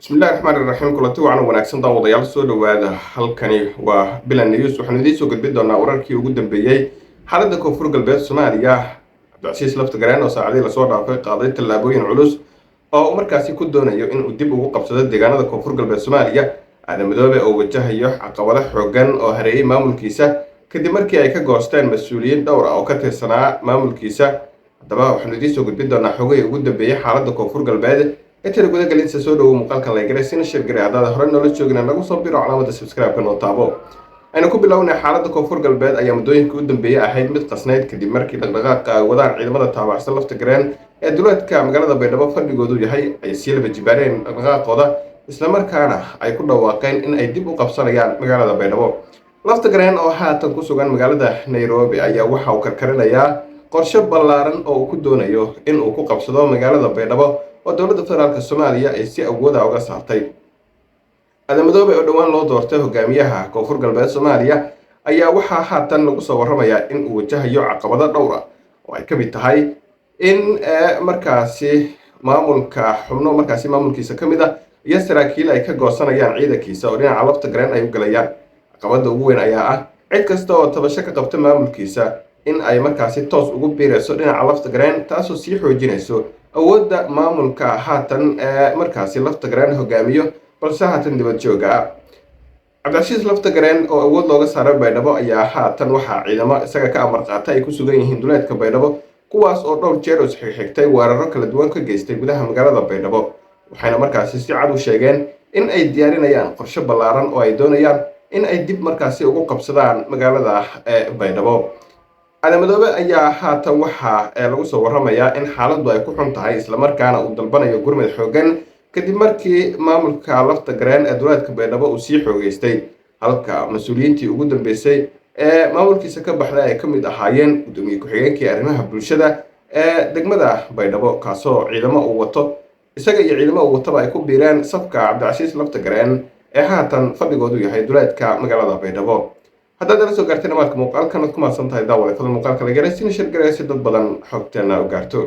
بسم الله الرحمن الرحيم kulanti wacan wanaagsan daawadayaal soo dhawaada halkani waa Bilan News waxaan idin soo gudbin doonaa wararkii ugu dambeeyay xaaladda koonfur galbeed Soomaaliya Cabdicasiis Laftagareen oo saacadii la soo dhaafay qaaday tallaabooyin culus oo markaasi ku doonayo in uu dib ugu qabsado deegaanada koonfur galbeed Soomaaliya Aadan Madoobe oo wajahayo caqabado xooggan oo hareeyay maamulkiisa kadib markii ay ka goosteen mas'uuliyiin dhowr ah oo ka tirsanaa maamulkiisa haddaba waxaan idin soo gudbin doonaa xogay ugu dambeeyay xaaladda koonfur galbeed inta guda galinta soo dhawo muuqaalkan la garay sina shir garay hadda hore nolol joogna nagu soo biro calaamada subscribe-ka noo taabo ayna ku bilownay xaaladda koonfur galbeed ayaa muddooyinka u dambeeyay ahayd mid qasnayd kadib markii dhaqdhaqaaqa wadaan ciidamada taabacsan Laftagareen ee duleedka magaalada Baydhabo fadhigoodu yahay ay siilba jibaareen dhaqdhaqaaqooda isla markaana ay ku dhawaaqeen in ay dib u qabsanayaan magaalada Baydhabo Laftagareen oo haatan ku sugan magaalada Nairobi ayaa waxa uu karkarinayaa qorshe ballaaran oo uu ku doonayo in uu ku qabsado magaalada Baydhabo oo dowladda federaalka Soomaaliya ay si awood ah uga saartay Aadan Madoobe oo dhawaan loo doortay hogaamiyaha koonfur galbeed Soomaaliya ayaa waxa haatan lagu soo warramayaa in uu wajahayo caqabado dhowr ah oo ay ka mid tahay in markaasi maamulkiisa ka mid ah iyo saraakiil ay ka goosanayaan ciidankiisa oo dhinaca Laftagareen ay u galayaan caqabada ugu weyn ayaa ah cid kasta oo tabasho ka qabta maamulkiisa in ay markaasi toos ugu biirayso dhinaca Laftagareen taasoo sii xoojinayso awoodda maamulka haatan markaasi Laftagareen hogaamiyo balse haatan dibad jooga Cabdicasiis Laftagareen oo awood looga saaray Baydhabo ayaa haatan waxa ciidamo isaga ka amar qaatay ay ku sugan yihiin duleedka Baydhabo kuwaas oo dhowr jeer is xigxigtay weeraro kala duwan ka geystay gudaha magaalada Baydhabo waxayna markaasi si cad u sheegeen in ay diyaarinayaan qorshe ballaaran oo ay doonayaan in ay dib markaasi ugu qabsadaan magaalada Baydhabo Aadan Madoobe ayaa haatan waxa lagu soo warramayaa in xaaladdu ay ku xun tahay isla markaana uu dalbanayo gurmad xooggan kadib markii maamulka Laftagareen ee duleedka Baydhabo uu sii xoogeystay halka mas'uuliyiintii ugu dambeysay ee maamulkiisa ka baxday ay ka mid ahaayeen gudoomiye ku-xigeenkii arrimaha bulshada ee degmada Baydhabo kaasoo ciidamo uu wato isaga iyo ciidamo uu wataba ay ku biireen safka Cabdicasiis Laftagareen ee haatan fadhigoodu yahay duleedka magaalada Baydhabo haddaad la soo gaartay muuqaalkan ku maasan tahay daawada fadlan muuqaalka la garay sina shir garay si dad badan xogteena u gaarto